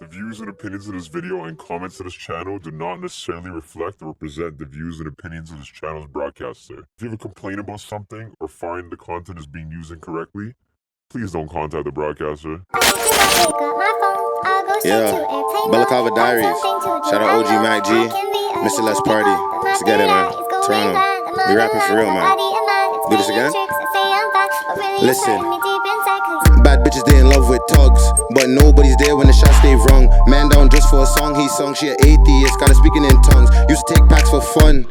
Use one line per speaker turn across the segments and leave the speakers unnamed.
The views and opinions of this video and comments to this channel do not necessarily reflect or represent the views and opinions of this channel's broadcaster. If you have a complaint about something or find the content is being used incorrectly, please don't contact the broadcaster.
Yeah, Balaclava Diaries. Shout out OG MacG, Mr. Let's Party. Let's get it, man. Toronto. We rapping for real, man. Do this again? Listen. Bad bitches, they in love with thugs, but nobody's there when the shots stay wrong. Man down just for a song he sung. She an atheist, got her speaking in tongues. Used to take packs for fun.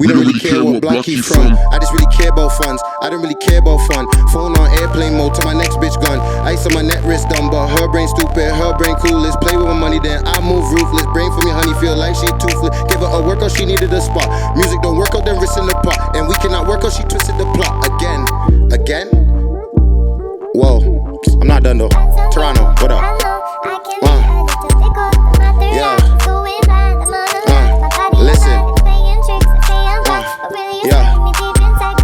We don't really care what block he from. I just really care about funds. I don't really care about fun. Phone on airplane mode till my next bitch gone. Ice on my neck, wrist dumb, but her brain stupid, her brain coolest. Play with my money, then I move ruthless. Brain for me, honey, feel like she toothless. Give her a workout, she needed a spot. Music don't work out, then wrist in the pot. And we cannot work out, she twisted the plot. Again? Whoa, I'm not done though. Toronto, what up? Yeah. Listen. Yeah.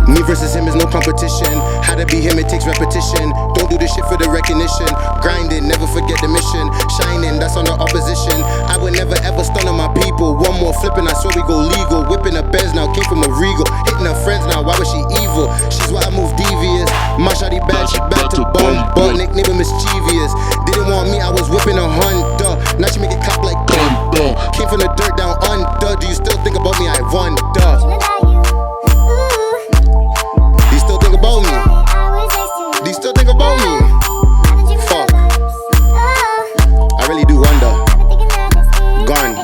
Me versus him is no competition. How to be him, it takes repetition. Don't do this shit for the recognition. Grinding, never forget the mission. Shining, that's on the opposition. I would never ever stun on my people. One more flipping, I swear we go legal. Whipping her Benz now, came from a Regal. Hitting her friends now, why was she evil? She's why I move devious. My shawty bad, she bad to bum. But nickname her mischievous. Didn't want me, I was whipping a Honda. Now she make it clap like thunder. Came from the dirt down under. Do you still think about me? I wonder. Do you still think about me? Do you still think about me? Fuck. I really do wonder. Gone.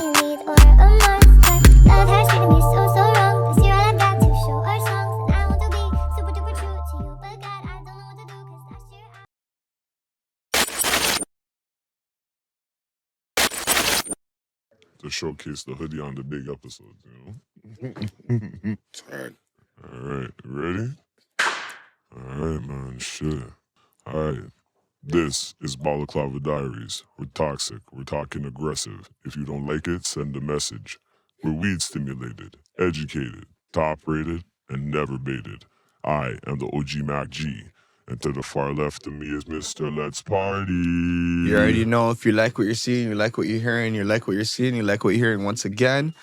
To showcase the hoodie on the big episodes, you know?
It's hard.
Alright, ready? Alright, man, shit. Alright. This is Balaclava Diaries. We're toxic. We're talking aggressive. If you don't like it, send a message. We're weed stimulated, educated, top rated, and never baited. I am the OG MacG. And to the far left of me is Mr. Let's Party.
You already know, if you like what you're seeing, you like what you're hearing, you like what you're seeing, you like what you're hearing, once again,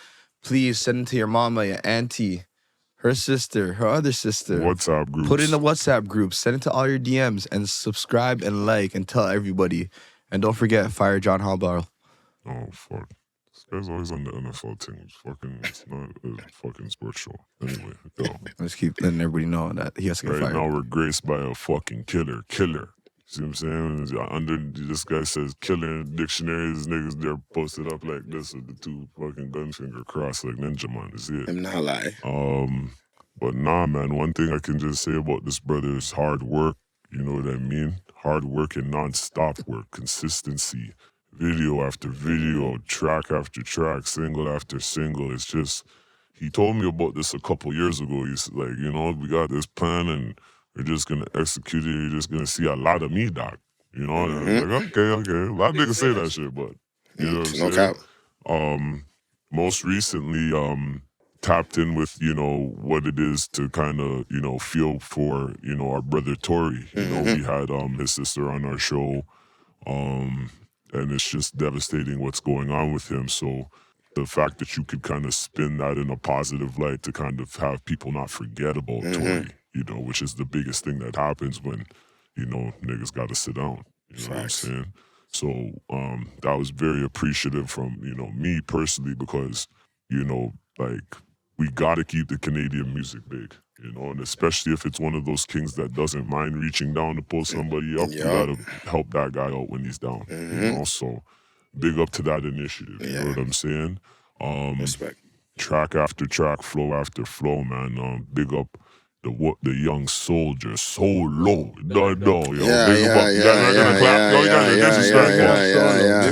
please send it to your mama, your auntie, her sister, her other sister.
WhatsApp groups.
Put it in the WhatsApp group. Send it to all your DMs and subscribe and like and tell everybody. And don't forget, fire John Hallbarl.
Oh, fuck. This guy's always on the NFL thing. It's not a fucking sports show. Anyway, go.
Let's keep letting everybody know that he has to get
Right
fired.
now we're graced by a fucking killer. See what I'm saying? Under this guy says killer in the dictionary. These niggas they're posted up like this with the two fucking gun finger crossed like Ninja Man. Is it?
I'm not lie.
But nah, man. One thing I can just say about this brother is hard work. You know what I mean? Hard work and non-stop work, consistency, video after video, track after track, single after single. It's just he told me about this a couple years ago. He's like, you know, we got this plan and we're just gonna execute it. You're just gonna see a lot of me, doc. You know, and I'm like, okay. A lot of niggas say that shit, but you know what I'm saying?
Cap.
Most recently, tapped in with, you know, what it is to kind of, you know, feel for, you know, our brother Tori. You know, we had his sister on our show, and it's just devastating what's going on with him. So the fact that you could kind of spin that in a positive light to kind of have people not forget about Tori, you know, which is the biggest thing that happens when, you know, niggas got to sit down. You know what I'm saying? So that was very appreciative from, you know, me personally because, you know, like, we got to keep the Canadian music big, you know, and especially if it's one of those kings that doesn't mind reaching down to pull somebody up, you got to help that guy out when he's down, you know, so big up to that initiative, you know what I'm saying?
Respect.
Track after track, flow after flow, man, big up the young soldier, so low, yo, big up. You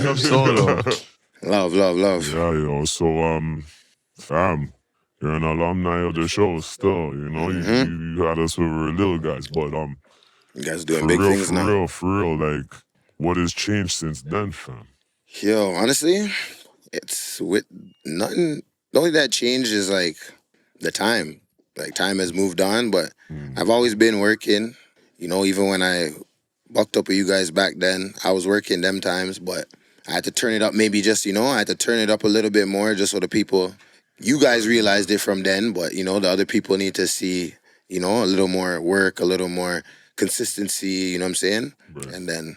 guys
Solo.
Love.
Yeah, yo, so, fam, you're an alumni of the show still, you know, you had us when we were little guys, but
You guys doing big things now.
For real, like, what has changed since then, fam?
Yo, honestly, it's with nothing. The only that changed is like the time. Like time has moved on, but I've always been working. You know, even when I bucked up with you guys back then, I was working them times, but I had to turn it up maybe just, I had to turn it up a little bit more just so the people, you guys realized it from then, but, the other people need to see, a little more work, a little more consistency, you know what I'm saying?
Right.
And then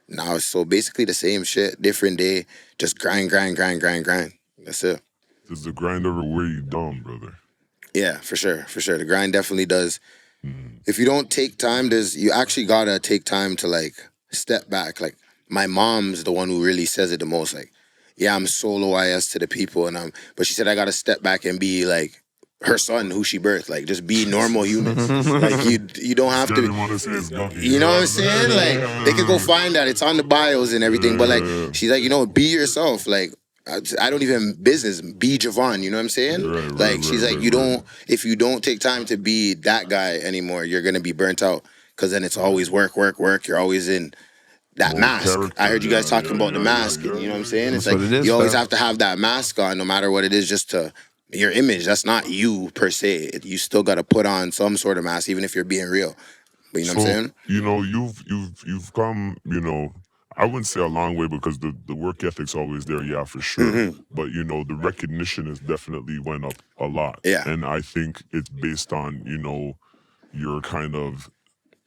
now it's so basically the same shit, different day, just grind. That's it.
Does the grind ever wear you down, brother?
Yeah, for sure. The grind definitely does. If you don't take time, you actually gotta take time to like step back. Like my mom's the one who really says it the most. Like, yeah, I'm solo IS to the people, but she said I gotta step back and be like her son, who she birthed. Like, just be normal humans. Like you don't have to. You know what I'm saying? Like they could go find that. It's on the bios and everything. But like she's like, be yourself. Like. I don't even business be Javon, you know what I'm saying? Like she's like, if you don't take time to be that guy anymore, you're gonna be burnt out. Cause then it's always work. You're always in that mask. I heard you guys talking about the mask, and you know what I'm saying? It's like you always have to have that mask on, no matter what it is, just to your image. That's not you per se. You still gotta put on some sort of mask, even if you're being real. But you know what I'm saying?
You've come, I wouldn't say a long way because the work ethic's always there, yeah, for sure. But, the recognition has definitely went up a lot.
Yeah.
And I think it's based on, your kind of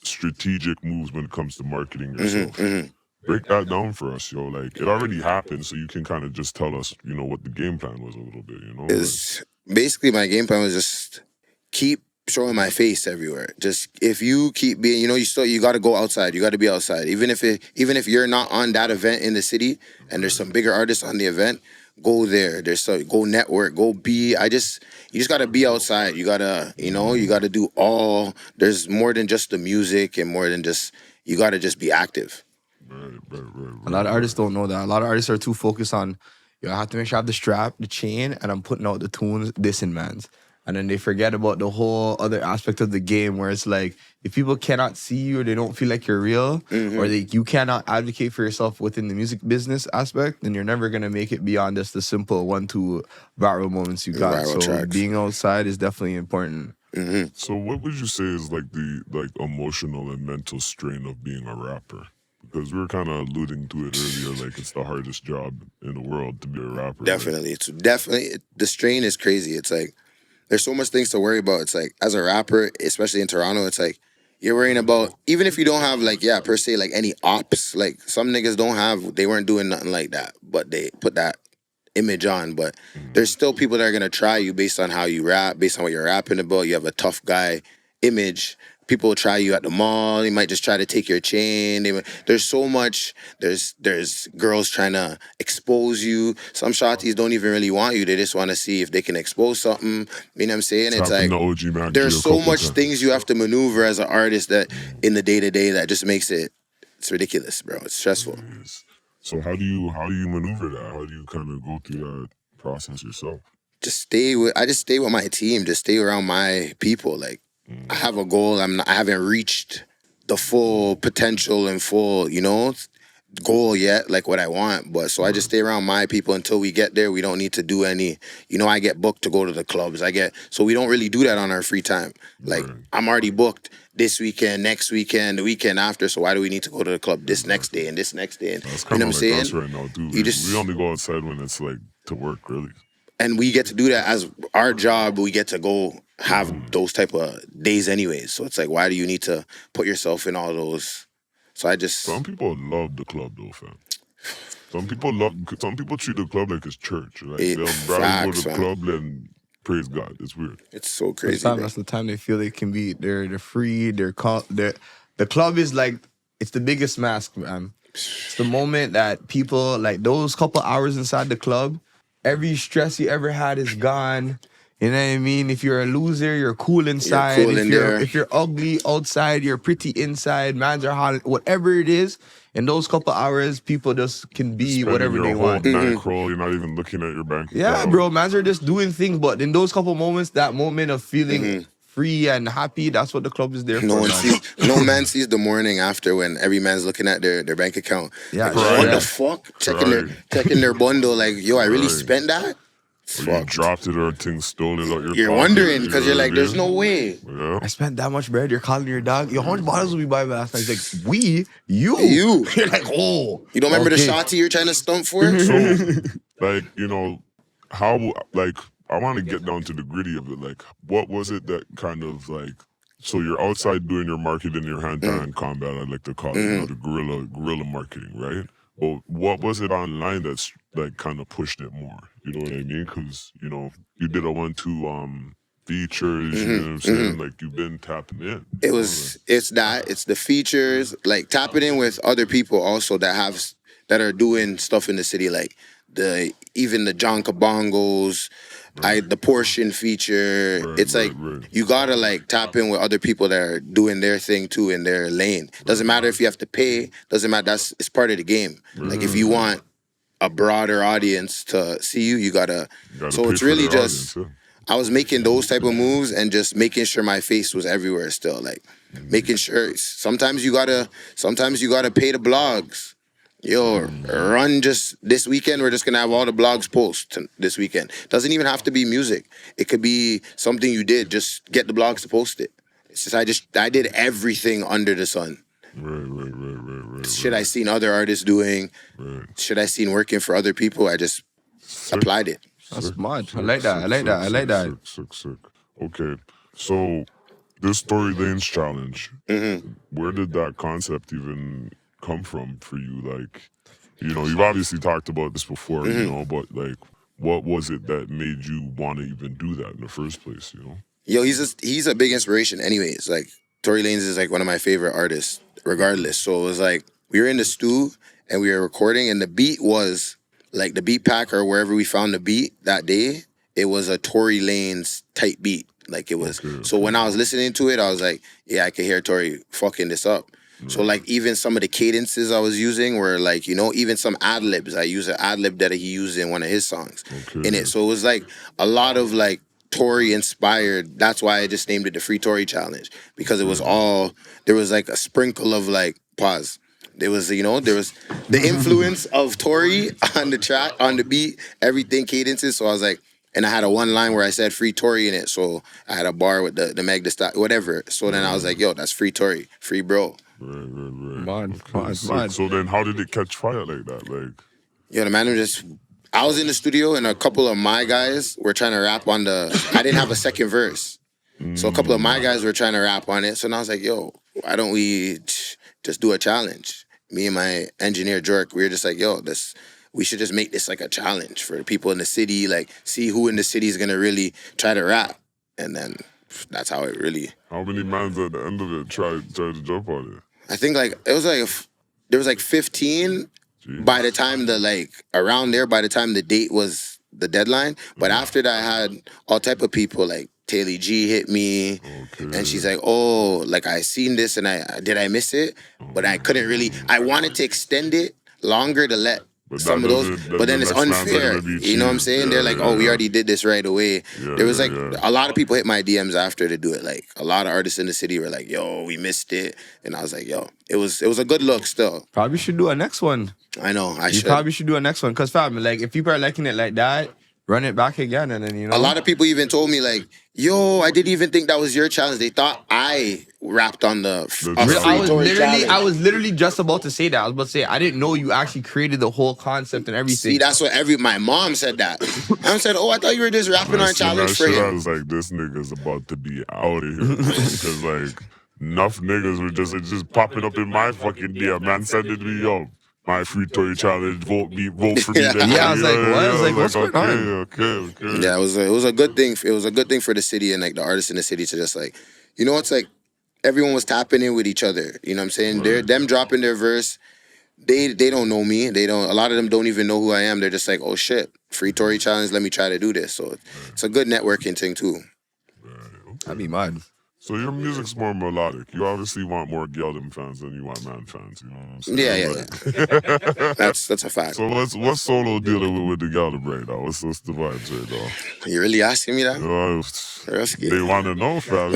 strategic moves when it comes to marketing yourself. Break that down for us, yo. Like, it already happened, so you can kind of just tell us, what the game plan was a little bit,
Basically, my game plan was just keep showing my face everywhere. Just if you keep being, you got to go outside. You got to be outside. Even if you're not on that event in the city and there's some bigger artists on the event, go there. Go network. Go be. You just got to be outside. You got to, you got to do all. There's more than just the music and more than just. You got to just be active.
Right.
A lot of artists don't know that. A lot of artists are too focused on, I have to make sure I have the strap, the chain, and I'm putting out the tunes, this and mans. And then they forget about the whole other aspect of the game where it's like, if people cannot see you or they don't feel like you're real, or you cannot advocate for yourself within the music business aspect, then you're never going to make it beyond just the simple 1-2 viral moments you got. So
tracks.
Being outside is definitely important.
So what would you say is like the emotional and mental strain of being a rapper? Because we were kind of alluding to it earlier, like it's the hardest job in the world to be a rapper.
Definitely. It's definitely, the strain is crazy. It's like, there's so much things to worry about. It's like, as a rapper, especially in Toronto, it's like, you're worrying about, even if you don't have per se, any ops, like some niggas they weren't doing nothing like that, but they put that image on. But there's still people that are going to try you based on how you rap, based on what you're rapping about. You have a tough guy image. People will try you at the mall. They might just try to take your chain. There's so much. There's girls trying to expose you. Some shotties don't even really want you. They just want to see if they can expose something. You know what I'm saying? It's like
OG MacG
there's so much things you have to maneuver as an artist that in the day-to-day that just makes it's ridiculous, bro. It's stressful.
So how do you maneuver that? How do you kind of go through that process yourself?
I just stay with my team. Just stay around my people. Like, I have a goal. I haven't reached the full potential and full, goal yet, like what I want. But so I just stay around my people until we get there. We don't need to do any, I get booked to go to the clubs. So we don't really do that on our free time. Like, I'm already booked this weekend, next weekend, the weekend after. So why do we need to go to the club this next day and this next day? And,
That's
you know what I'm saying?
Us right now, too. We only go outside when it's like to work, really.
And we get to do that as our job. We get to go have those type of days anyways. So it's like, why do you need to put yourself in all those? So
Some people love the club though, fam. Some people treat the club like it's church. Like they'll rather go to the club than praise God. It's weird.
It's so crazy.
That's the time they feel they can be. They're free. The club is like, it's the biggest mask, man. It's the moment that people, like those couple hours inside the club, every stress you ever had is gone. You know what I mean? If you're a loser, you're cool inside. If you're ugly outside, you're pretty inside. Mans are hot. Whatever it is, in those couple hours, people just can be whatever they want.
Bankroll, you're not even looking at your bank.
Yeah, bro. Mans are just doing things. But in those couple moments, that moment of feeling free and happy, that's what the club is there for.
No man sees the morning after when every man's looking at their bank account.
Yeah,
like, what the fuck? Checking their bundle. Like, yo, I really spent that?
Or you dropped it or things stolen out your
You're
pocket,
wondering because
you
you're
know
like,
what I
there's
mean?
no way.
Yeah.
I spent that much bread. You're calling your dog. Yo, how much bottles will we buy last night? He's like, we? You. You're like, oh.
You don't remember the
okay.
shotty you're trying to stump for?
So, like, you know, how, like, I want to get down to the gritty of it. Like, what was it that kind of, like, so you're outside doing your marketing, your hand-to-hand combat, I like to call it, you know, the guerrilla marketing, right? But what was it online that's, like, kind of pushed it more? You know what I mean? Because, you know, you did a 1-2 features, you know what I'm saying? Like, you've been tapping in.
It's the features, like tapping in with other people also that are doing stuff in the city, like even the John Kabongos, the portion feature. It's like you gotta like tap in with other people that are doing their thing too in their lane. Doesn't matter if you have to pay, doesn't matter, it's part of the game. Like if you want a broader audience to see you, you gotta so it's really just audience, I was making those type of moves and just making sure my face was everywhere still. Like making sure sometimes you gotta pay the blogs. Yo, run just this weekend. We're just gonna have all the blogs post this weekend. Doesn't even have to be music. It could be something you did. Just get the blogs to post it. It's just I did everything under the sun. Right. Shit I seen other artists doing. Shit I seen working for other people. I just applied it.
That's mad. I like that.
Sick. Okay, so this Tory Lanez challenge, where did that concept even come from for you? Like, you know, you've obviously talked about this before, you know, but like, what was it that made you want to even do that in the first place, you know?
Yo, he's a big inspiration anyways. Like, Tory Lanez is like one of my favorite artists, regardless. So it was like, we were in the stew and we were recording and the beat was, like the beat pack or wherever we found the beat that day, it was a Tory Lanez type beat. Like it was, so when I was listening to it, I was like, yeah, I could hear Tory fucking this up. So like even some of the cadences I was using were like, you know, even some ad-libs. I use an ad-lib that he used in one of his songs in it. So it was like a lot of like Tory inspired. That's why I just named it the Free Tory Challenge, because it was all, there was like a sprinkle of like, pause. There was, you know, there was the influence of Tory on the track, on the beat, everything cadences. So I was like, and I had a one line where I said Free Tory in it. So I had a bar with the MacG, the style, whatever. So then I was like, yo, that's Free Tory, free bro.
Right. So then how did it catch fire like that? Like,
yo, the man just, I was in the studio and a couple of my guys were trying to rap on I didn't have a second verse. So a couple of my guys were trying to rap on it. So then I was like, yo, why don't we just do a challenge? Me and my engineer, Jork, we were just like, yo, we should just make this like a challenge for the people in the city, like see who in the city is gonna really try to rap. And then that's how it really.
How many mans at the end of it tried to jump on it?
I think like, it was like, there was like 15 by the time around there, by the time the date was the deadline. But after that, I had all type of people like Taylor G hit me, and she's like, oh, like I seen this and I miss it? But I couldn't really, I wanted to extend it longer to let some of those, but then it's unfair. You know what I'm saying? Yeah, they're like, oh, we already did this right away. There was like, a lot of people hit my DMs after to do it. Like a lot of artists in the city were like, yo, we missed it. And I was like, yo, it was a good look still.
Probably should do a next one.
I know,
You probably should do a next one. Because fam, like if people are liking it like that, run it back again, and then, you know.
A lot of people even told me like, yo, I didn't even think that was your challenge. They thought I rapped on the
I was literally just about to say that. I was about to say, I didn't know you actually created the whole concept and everything.
See, that's what my mom said that. I said, oh, I thought you were just rapping on challenge for him.
I was like, this nigga's about to be out of here. Because like, enough niggas were just popping up in my fucking DM. Man said it to me, yo, my Free Tory Challenge, vote for me.
I was like, what? I was like, what's going on?
Okay.
Yeah, it was a good thing. It was a good thing for the city and like the artists in the city to just like, you know, it's like everyone was tapping in with each other. You know what I'm saying? Right. Them dropping their verse. They don't know me. A lot of them don't even know who I am. They're just like, oh shit, Free Tory Challenge, let me try to do this. So it's a good networking thing too.
I'd be mad.
So your music's more melodic. You obviously want more Geldem fans than you want man fans. You know what I'm saying?
Yeah. That's a fact.
So what's Solo dealing with the Geldem right now? What's the vibes right now?
You really asking me that?
They want to know, fam.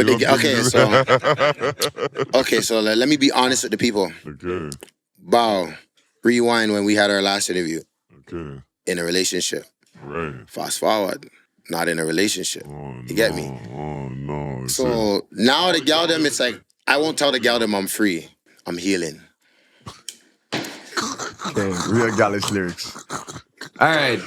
Okay, so let me be honest with the people.
Okay.
Bow, rewind when we had our last interview.
Okay.
In a relationship.
Right.
Fast forward, not in a relationship. You get me?
Oh no.
So now the gal them, it's like, I won't tell the gal them I'm free. I'm healing.
Okay, real Gallus lyrics. All right.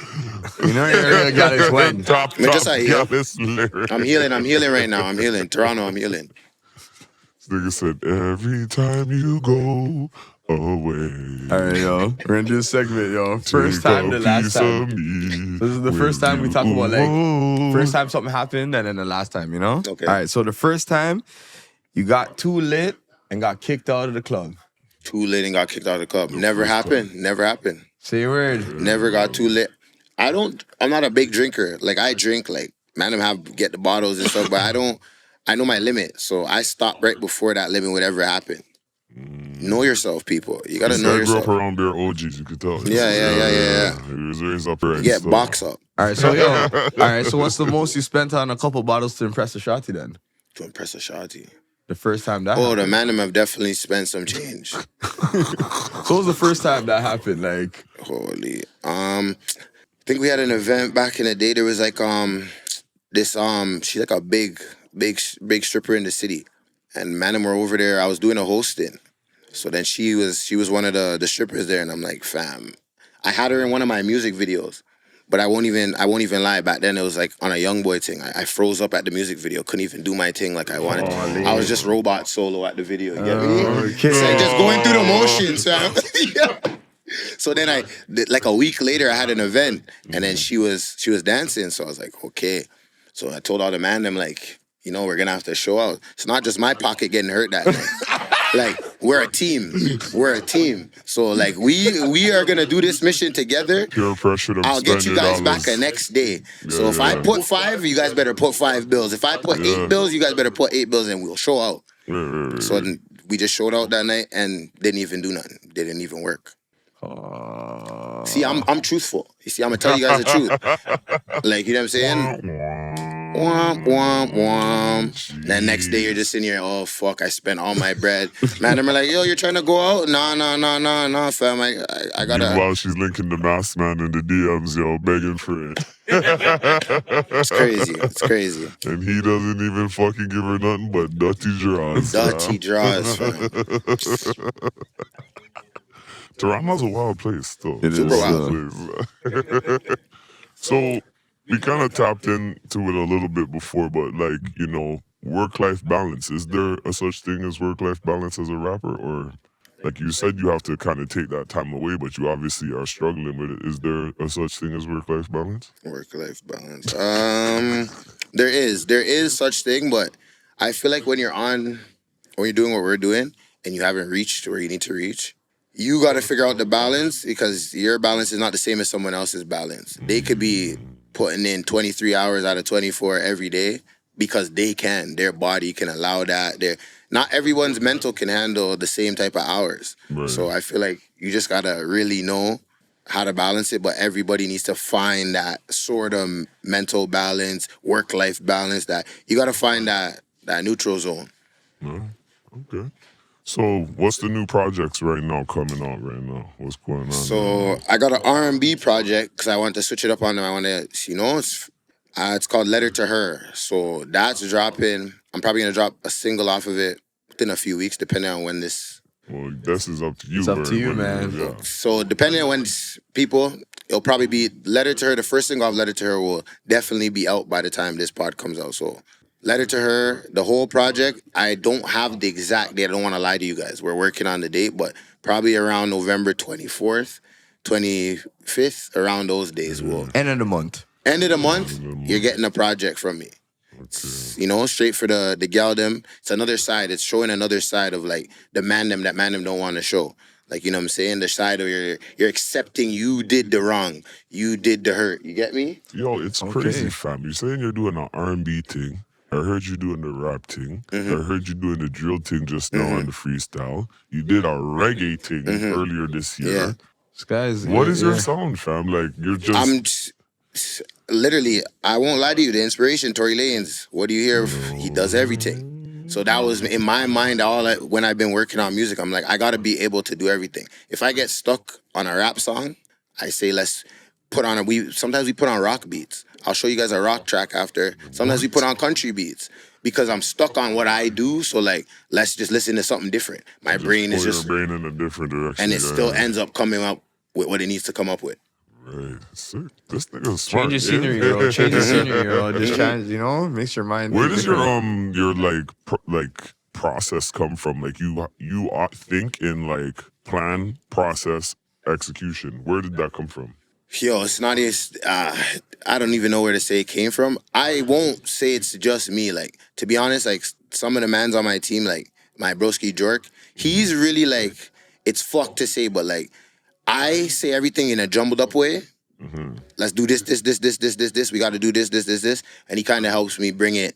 You know your real Gallus when?
top
just I heal.
Gallus lyrics.
I'm healing right now. I'm healing. Toronto, I'm healing.
This nigga said, every time you go away.
All right, yo. We're gonna do a segment, yo. First time, the last time. This is the first time we talk about like first time something happened, and then the last time, you know?
Okay.
All right. So the first time you got too lit and got kicked out of the club.
Too lit and got kicked out of the club. Never happened. Never happened.
Say a word.
Never got too lit. I'm not a big drinker. Like, I drink, like, man, get the bottles and stuff, but I know my limit. So I stop right before that limit would ever happen. Know yourself, people. You gotta know yourself.
I grew up around bare OGs, you could tell.
Yeah.
He was raised up right.
Get box up.
All right, so yo. All right, so what's the most you spent on a couple bottles to impress a shawty then?
To impress a shawty.
The first time that
Oh,
happened.
the man them have definitely spent some change.
So what was the first time that happened? Like,
Holy. I think we had an event back in the day. There was like this she's like a big stripper in the city. And man, and we're over there. I was doing a hosting. So then she was one of the strippers there, and I'm like, fam. I had her in one of my music videos. But I won't even lie. Back then, it was like on a young boy thing. I froze up at the music video. Couldn't even do my thing like I wanted. I was just robot solo at the video. You get me?
okay.
So just going through the motions, fam. Yeah. So then like a week later, I had an event, and then she was dancing. So I was like, okay. So I told all the man, them like, you know, we're gonna have to show out. It's not just my pocket getting hurt that night. Like, we're a team. We're a team. So like we are gonna do this mission together.
Peer pressure.
I'll get you guys back the next day. So if I put 5, you guys better put 5 bills. If I put 8 bills, you guys better put 8 bills, and we'll show out. So then we just showed out that night and didn't even do nothing. Didn't even work. See, I'm truthful. You see, I'm gonna tell you guys the truth. Like, you know what I'm saying? Womp, womp, womp. Then next day you're just sitting here, oh fuck, I spent all my bread. Man, I'm like, yo, you're trying to go out? No, fam. I gotta.
Meanwhile, she's linking the masked man in the DMs, yo, begging for it.
It's crazy. It's crazy.
And he doesn't even fucking give her nothing but dirty draws.
Dirty draws, fam.
Toronto's a wild place, though.
It
Super
is.
wild.
So we kind of tapped into it a little bit before, but like, you know, work-life balance. Is there a such thing as work-life balance as a rapper? Or like you said, you have to kind of take that time away, but you obviously are struggling with it. Is there a such thing as work-life balance?
Work-life balance. There is such thing, but I feel like when you're doing what we're doing and you haven't reached where you need to reach, you got to figure out the balance, because your balance is not the same as someone else's balance. They could be putting in 23 hours out of 24 every day because their body can allow that. Not everyone's mental can handle the same type of hours. Right. So I feel like you just got to really know how to balance it, but everybody needs to find that sort of mental balance, work-life balance, that you got to find that neutral zone.
Yeah. Okay. So what's the new projects right now coming out right now? What's going on?
So I got an R&B project because I want to switch it up on them. I want to, you know, it's called Letter to Her. So that's dropping. I'm probably going to drop a single off of it within a few weeks, depending on when this.
Well, this is up to you.
It's up to you, man.
Yeah. So depending on when it'll probably be Letter to Her. The first single off Letter to Her will definitely be out by the time this pod comes out. So Letter to Her, the whole project, I don't have the exact date. I don't want to lie to you guys. We're working on the date, but probably around November 24th, 25th, around those days.
End of the month.
End of the month, you're getting a project from me. Okay. You know, straight for the gal them. It's another side. It's showing another side of like the man them that man them don't want to show. Like, you know what I'm saying? The side of you're accepting you did the wrong. You did the hurt. You get me?
Yo, it's crazy, fam. You're saying you're doing an R&B thing. I heard you doing the rap thing. I heard you doing the drill thing just now on the freestyle. You did a reggae thing earlier this year.
Yeah.
This guy's.
What is your sound, fam? Like, you're just...
Literally, I won't lie to you, the inspiration, Tory Lanez, what do you hear? He does everything. So that was, in my mind, when I've been working on music, I'm like, I gotta be able to do everything. If I get stuck on a rap song, I say, let's sometimes we put on rock beats. I'll show you guys a rock track after. Sometimes we put on country beats because I'm stuck on what I do. So like, let's just listen to something different. My brain is just
your brain in a different direction,
and it still ends up coming up with what it needs to come up with.
Right, sick. This nigga's smart.
Change the scenery, bro. Change the scenery, bro. Just change, makes your mind.
Where does your like process come from? Like you think in like plan, process, execution. Where did that come from?
Yo, it's not I don't even know where to say it came from. I won't say it's just me. Like, to be honest, like some of the mans on my team, like my broski Jork, he's really like, it's fucked to say, but like, I say everything in a jumbled up way. Mm-hmm. Let's do this. We got to do this. And he kind of helps me bring it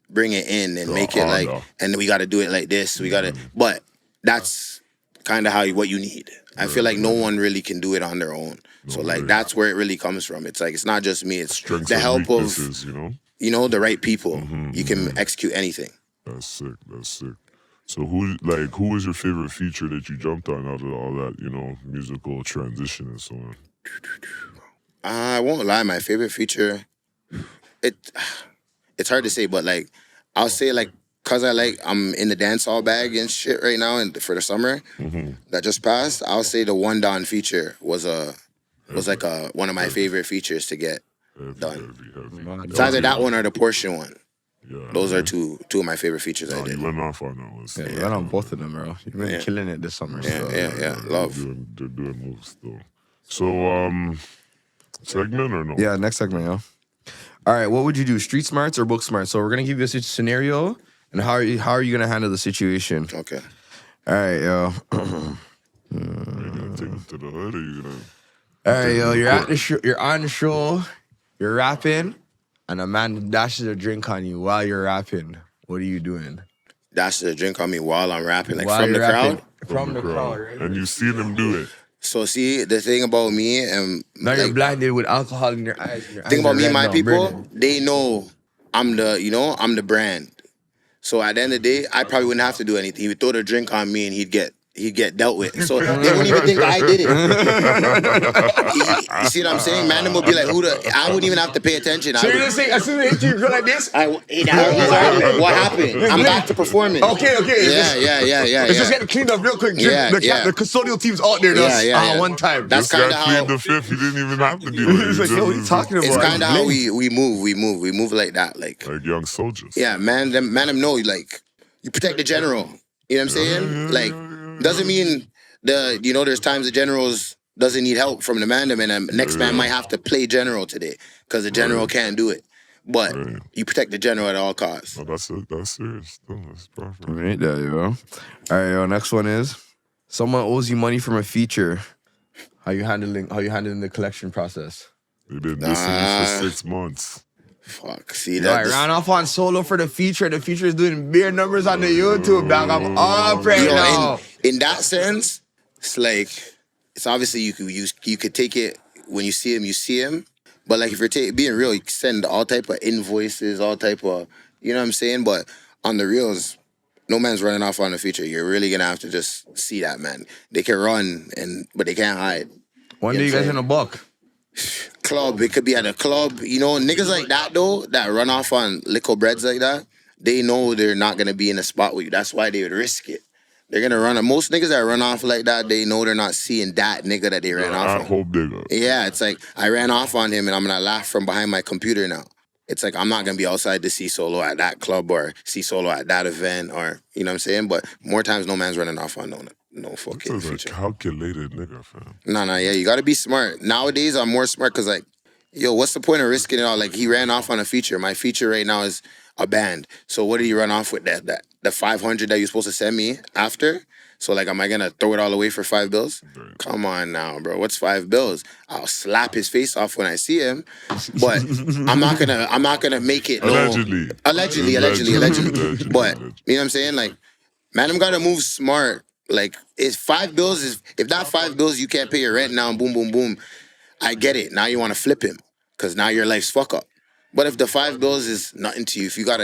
in and make it like, and we got to do it like this. We got to, but that's kind of what you need. I feel like no one really can do it on their own. So like, that's where it really comes from. It's like, it's not just me. It's the help of, the right people. You can execute anything. That's sick.
So who was your favorite feature that you jumped on out of all that, musical transition and so on?
I won't lie, my favorite feature, it's hard to say, but like, I'll say like, cause I'm in the dancehall bag and shit right now and for the summer that just passed, I'll say the One Don feature was one of my favorite features to get done. Heavy. It's either that one or the Portion one. Yeah, those are two of my favorite features I did.
You went off on that one.
Yeah, you went on both of them, bro. You've been killing it this summer.
Yeah. Love.
They're doing moves though. So, segment or no?
Yeah, next segment, yo. All right, what would you do, street smarts or book smarts? So we're gonna give you a scenario, and how are you gonna handle the situation?
Okay.
All right, yo.
Are you gonna take it to the hood, or you gonna?
All right, yo. You're at the show. You're on the show. You're rapping. And a man dashes a drink on you while you're rapping. What are you doing?
Dashes a drink on me while I'm rapping, like
while
from the crowd?
From the crowd, right?
And you see them do it.
So see, the thing about me and
now you're blinded with alcohol in your eyes.
The thing about me and my people, they know I'm the brand. So at the end of the day, I probably wouldn't have to do anything. He would throw the drink on me and he'd get dealt with. So they wouldn't even think I did it. You see what I'm saying? Man, them would be like, I wouldn't even have to pay attention.
So you're just saying, as soon as you go like this?
What happened? I'm back to performing.
Okay.
Yeah.
It's just getting cleaned up real quick. The custodial team's out there one time.
That's kind of how...
the fifth, you didn't even have to do it.
He's like, yo, what are you talking about?
It's kind of how we move. We move like that. Like
young soldiers.
Yeah, man, them know, like, you protect the general. You know what I'm saying? Like, doesn't mean there's times the generals doesn't need help from the man, and the next man might have to play general today because the general can't do it. But you protect the general at all costs.
Oh, that's serious. That's perfect.
Right there, yo. All right, yo. Next one is someone owes you money from a feature. How you handling the collection process?
They've been missing for 6 months.
Fuck, see that?
I ran off on solo for the feature. The feature is doing beer numbers on the YouTube, dog. I'm up right now.
In that sense, it's like, it's obviously you could take it when you see him. But like if you're being real, you can send all type of invoices, all type of, you know what I'm saying? But on the reals, no man's running off on the feature. You're really gonna have to just see that, man. They can run, but they can't hide.
One day you guys in a buck.
Club, it could be at a club. Niggas like that though, that run off on liquor breads like that, they know they're not gonna be in a spot with you. That's why they would risk it. They're gonna run. Most niggas that run off like that, they know they're not seeing that nigga that they ran off on.
Hope digger.
Yeah, it's like I ran off on him and I'm gonna laugh from behind my computer now. It's like I'm not gonna be outside to see Solo at that club or see Solo at that event or you know what I'm saying. But more times, no man's running off on no fucking feature.
A calculated nigga, fam.
Yeah, you gotta be smart. Nowadays, I'm more smart because like, yo, what's the point of risking it all? Like he ran off on a feature. My feature right now is a band. So what did he run off with that? The 500 that you're supposed to send me after? So like, am I gonna throw it all away for $5? Right. Come on now, bro. What's $5? I'll slap his face off when I see him, but I'm not gonna make it.
Allegedly.
But you know what I'm saying? Like, man, I'm gotta move smart. Like, if that $5 you can't pay your rent now, boom, boom, boom. I get it. Now you want to flip him because now your life's fuck up. But if the $5 is nothing to you, if you got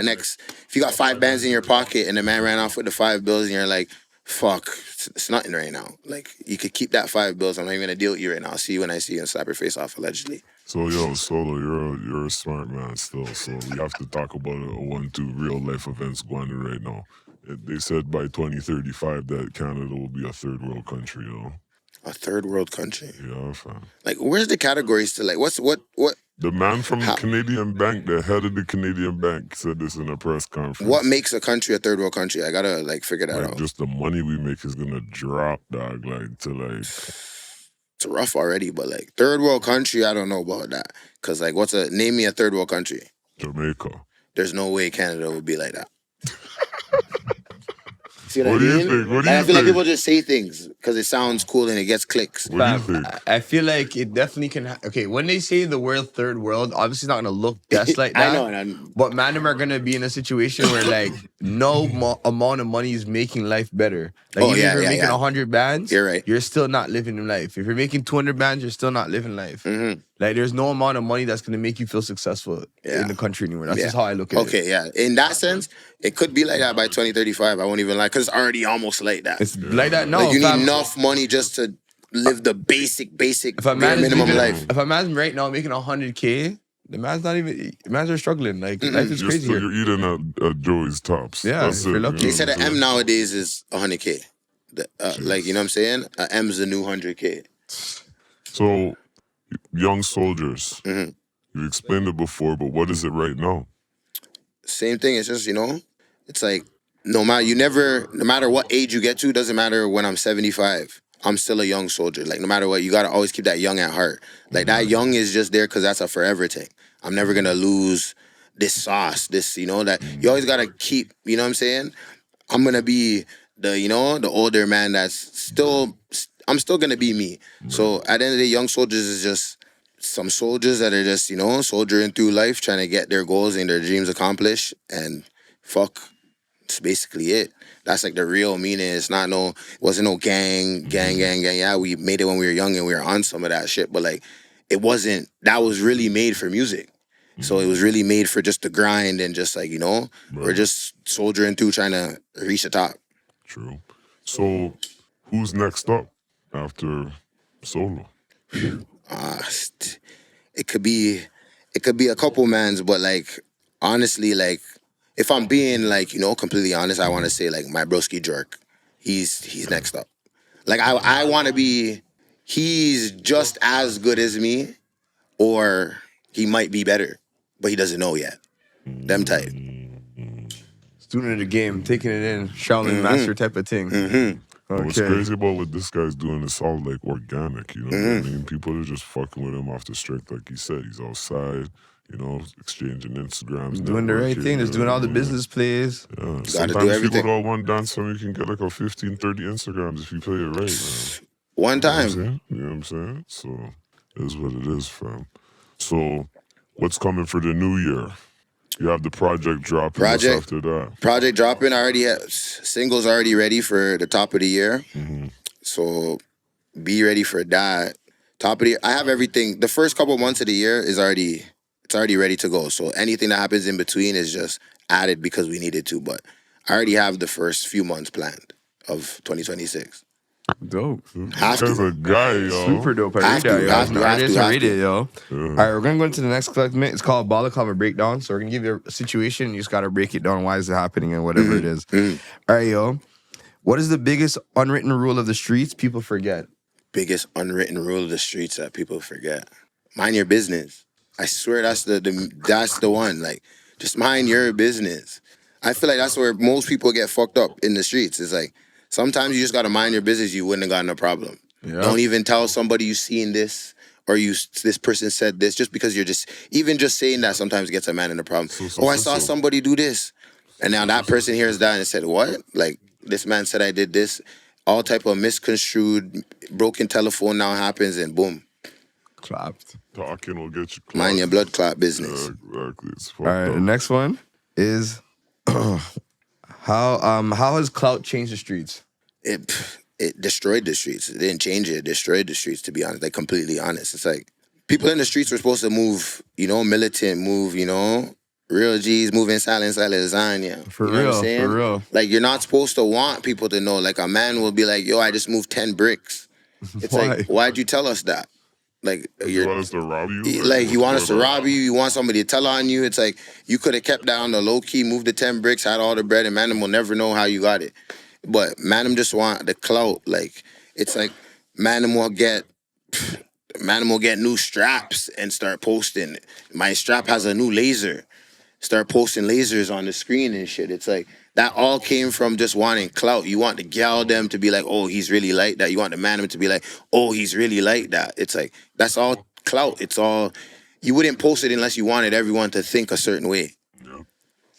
5 bands in your pocket and the man ran off with the $5 and you're like, fuck, it's nothing right now. Like, you could keep that $5 I'm not even gonna deal with you right now. I'll see you when I see you and slap your face off, allegedly.
So yo, Solo, you're a smart man still. So we have to talk about one, two real life events going on right now. They said by 2035 that Canada will be a third world country.
A third world country.
Yeah, fam.
Like, where's the categories to, like, what?
The man from the Canadian bank, the head of the Canadian bank, said this in a press conference.
What makes a country a third world country? I gotta, like, figure that out.
Just the money we make is gonna drop, dog.
It's rough already, but, like, third world country, I don't know about that. Cause, like, name me a third world country?
Jamaica.
There's no way Canada would be like that. See
what do you think? What do you
I feel like people just say things because it sounds cool and it gets clicks.
What do you think?
I feel like it definitely can. Okay, when they say the word third world, obviously it's not gonna look best like that.
I know.
But man, them are gonna be in a situation where like no amount of money is making life better. Like if you're making 100 bands,
you're right.
You're still not living in life. If you're making 200 bands, you're still not living life.
Mm-hmm.
Like there's no amount of money that's gonna make you feel successful in the country anymore. That's just how I look at it.
Okay, yeah. In that sense, it could be like that by 2035. I won't even lie, because it's already almost like that.
It's like that now.
Like you need enough money just to live the basic minimum life.
If a man's right now making 100K, the man's are struggling. Like life is crazy
so
here.
you're eating at Joey's Tops.
Yeah,
that's
you're
it.
lucky.
They said an M nowadays is 100K. Like, you know what I'm saying? An M's the new 100K.
So, young soldiers, you explained it before, but what is it right now?
Same thing. It's just, it's like, no matter what age you get to, doesn't matter when I'm 75, I'm still a young soldier. Like, no matter what, you got to always keep that young at heart. Like, that young is just there because that's a forever thing. I'm never going to lose this sauce, that you always got to keep, you know what I'm saying? I'm going to be the older man I'm still going to be me. So at the end of the day, young soldiers is just some soldiers that are just, soldiering through life, trying to get their goals and their dreams accomplished. And fuck, it's basically it. That's like the real meaning. It wasn't no gang. Yeah, we made it when we were young and we were on some of that shit. But like, that was really made for music. So it was really made for just the grind and just like, we're just soldiering through trying to reach the top.
True. So who's next up after Solo?
It could be a couple mans, but like, honestly, like, if I'm being like, completely honest, I want to say like my broski Jerk. He's next up. Like I want to be, he's just as good as me, or he might be better, but he doesn't know yet. Them type.
Student of the game, taking it in, Shaolin master type of thing.
Mm-hmm.
Okay.
What's crazy about what this guy's doing is all like organic, you know what I mean? People are just fucking with him off the strength, like he said. He's outside, exchanging Instagrams.
Doing the right thing, just doing all the business plays.
Yeah.
Sometimes
you go to one dance and you can get like a 15, 30 Instagrams if you play it right, man.
One time.
You know what I'm saying? So, it is what it is, fam. So, what's coming for the new year? You have the project dropping. What's after that?
Project dropping. I already have singles already ready for the top of the year. So be ready for that. Top of the year. I have everything. The first couple months of the year it's already ready to go. So anything that happens in between is just added because we needed to. But I already have the first few months planned of 2026.
Dope.
Have to.
As a guy, yo.
Super dope. I read it, yo. All right, we're going to go into the next segment. It's called Balaclava Breakdown. So we're going to give you a situation. You just got to break it down. Why is it happening and whatever it is. All right, yo. What is the biggest unwritten rule of the streets people forget?
Biggest unwritten rule of the streets that people forget. Mind your business. I swear that's the one. Like, just mind your business. I feel like that's where most people get fucked up in the streets. It's like, sometimes you just gotta mind your business. You wouldn't have gotten a problem. Yeah. Don't even tell somebody you seen this or this person said this, just because you're just saying that sometimes gets a man in a problem. I saw somebody do this, and now that person hears that and said, "What? Like, this man said I did this." All type of misconstrued, broken telephone now happens, and boom,
clapped.
Talking will get you clapped.
Mind your blood clot business.
Yeah, exactly.
All right, the next one is how has clout changed the streets?
It destroyed the streets. It didn't change it. It destroyed the streets, to be honest. Like, completely honest. It's like, people in the streets were supposed to move, militant, move, Real G's moving silence like lasagna.
For
You know what I'm
real,
saying?
for real.
Like, you're not supposed to want people to know. Like, a man will be like, yo, I just moved 10 bricks. It's
Why?
like, why'd you tell us that? Like,
You want us to rob you?
like you want us to
what's
rob you, you want somebody to tell on you. It's like, you could have kept that on the low key, moved the 10 bricks, had all the bread, and man, will never know how you got it. But man, just want the clout. Like, it's like, man, will get new straps and start posting. My strap has a new laser. Start posting lasers on the screen and shit. It's like, that all came from just wanting clout. You want the gal them to be like, oh, he's really like that. You want the man to be like, oh, he's really like that. It's like, that's all clout. It's all, you wouldn't post it unless you wanted everyone to think a certain way.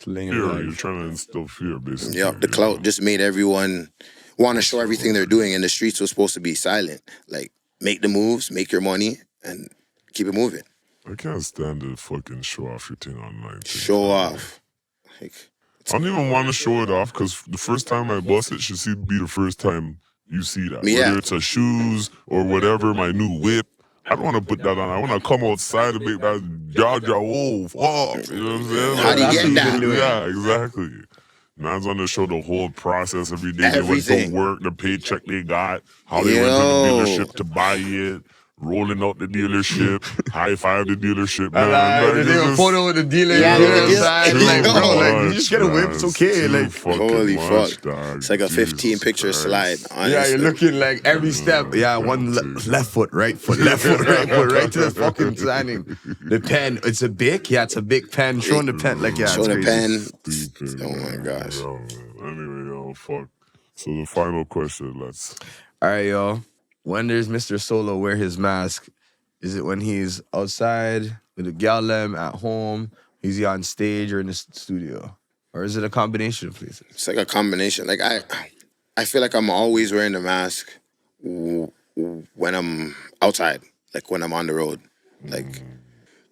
Fear, you're trying to instill fear, basically.
Yep, the clout just made everyone want to show everything they're doing, and the streets was supposed to be silent. Like, make the moves, make your money, and keep it moving.
I can't stand to fucking show off your thing online.
Show off. Like,
I don't even want to show it off because the first time I bust it should be the first time you see that.
Yeah.
Whether it's a shoes or whatever, my new whip. I don't want to put that on. I want to come outside and make that jaja, oh, fuck. You know what I'm saying?
How do you get that?
Yeah, exactly. Man's on to show the whole process every day.
Everything.
They went to work, the paycheck they got, how they went to the dealership to buy it. Rolling out the dealership, high five the dealership, man.
They take a photo with the dealer.
Yeah,
Like, bro, like, you just get a whip, it's okay. Like,
holy fuck.
Dog.
It's like a 15-picture slide. Honestly.
yeah, you're looking like every step. Yeah, one left foot, right foot, left foot, right foot, right to the fucking signing. The pen, it's a big, yeah, it's a big pen. Showing the pen, like, yeah,
Show the pen.
Stupid,
Oh my gosh.
Yo, anyway, yo, fuck. So the final question, let's.
All right, yo. When does Mr. Solo wear his mask? Is it when he's outside with the gallem at home? Is he on stage or in the studio? Or is it a combination of places?
It's like a combination. Like, I feel like I'm always wearing the mask when I'm outside, like when I'm on the road. Like,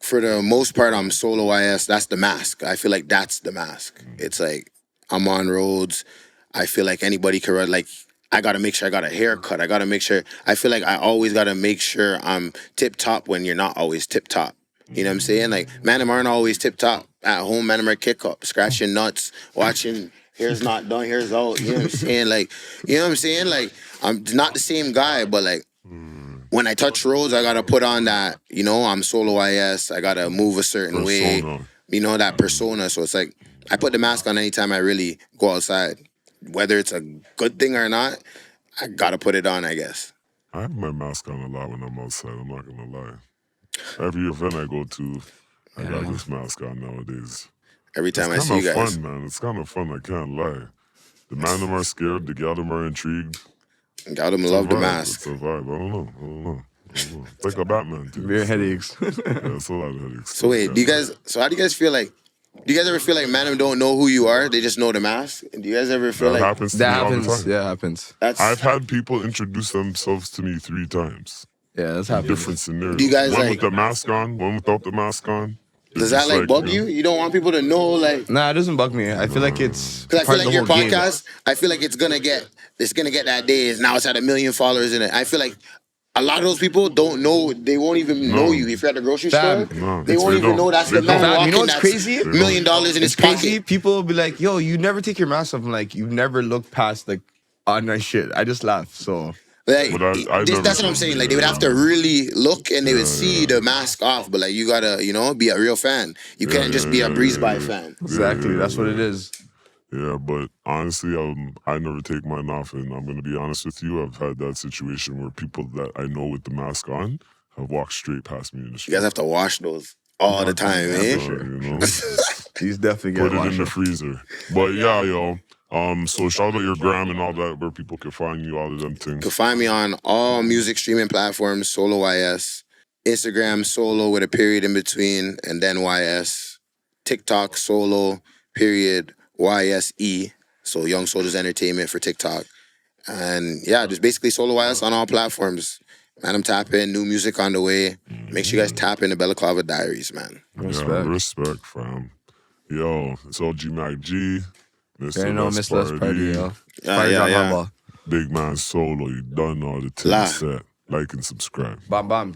for the most part, I'm solo IS. That's the mask. I feel like that's the mask. It's like, I'm on roads. I feel like anybody can run, like, I gotta make sure I got a haircut. I gotta make sure, I feel like I always gotta make sure I'm tip-top when you're not always tip-top. You know what I'm saying? Like, man, aren't always tip-top. At home, man, are kick up, scratching nuts, watching, hair's not done, hair's out. You know what I'm saying? Like, you know what I'm saying? Like, I'm not the same guy, but like, when I touch roads, I gotta put on that, you know, I'm solo IS. I gotta move a certain way. You know, that persona. So it's like, I put the mask on anytime I really go outside. Whether it's a good thing or not, I gotta put it on, I guess.
I have my mask on a lot when I'm outside, I'm not gonna lie. Every event I go to, I got this mask on nowadays.
Every time I see you guys.
It's kind of fun, man. It's kind of fun, I can't lie. The man them are scared, the gal them are intrigued.
Gal them love the mask.
It's a vibe, I don't know. It's like a Batman thing.
Mere headaches.
Yeah, it's a lot of headaches.
So wait, how do you guys feel like, do you guys ever feel like man them don't know who you are? They just know the mask? Do you guys ever feel
that
like...
happens to me all the time.
Yeah, it happens.
I've had people introduce themselves to me 3 times.
Yeah, that's happening.
Different scenarios.
Do you guys
one
like...
with the mask on, one without the mask on.
Does that like bug you? You don't want people to know, like...
Nah, it doesn't bug me. I feel like it's...
Because I feel like your
whole
podcast, I feel like it's gonna get that day. Now it's at 1 million followers in it. I feel like a lot of those people don't know, they won't even know you. If you're at the grocery store, they won't even know that's the man walking.
You know what's crazy?
$1 million in his pocket.
People will be like, yo, you never take your mask off. I'm like, you never look past like on that shit. I just laugh, so...
Like, that's what I'm saying. Like, they would have to really look and they would see the mask off. But like, you gotta, you know, be a real fan. You can't just be a breeze by fan.
Exactly, that's what it is.
Yeah, but honestly, I never take mine off, and I'm gonna be honest with you. I've had that situation where people that I know with the mask on have walked straight past me in the street.
You guys have to wash those all the time, eh?
You know?
These definitely
put it in the freezer. But yeah, yo. So shout out your gram and all that, where people can find you, all of them things.
You can find me on all music streaming platforms, Solo YS. Instagram, Solo with a period in between, and then YS. TikTok, Solo, period, YSE. So Young Soldiers Entertainment for TikTok. And yeah, just basically Solo YS on all platforms. Man, I'm tapping, new music on the way. Make sure you guys tap in the Balaclava Diaries, man.
Respect, fam. Yo, it's OG MacG.
Mr. LETTSPARTY, yo.
Yeah.
Big man Solo, you done all the things set. Like and subscribe.
Bam, bam.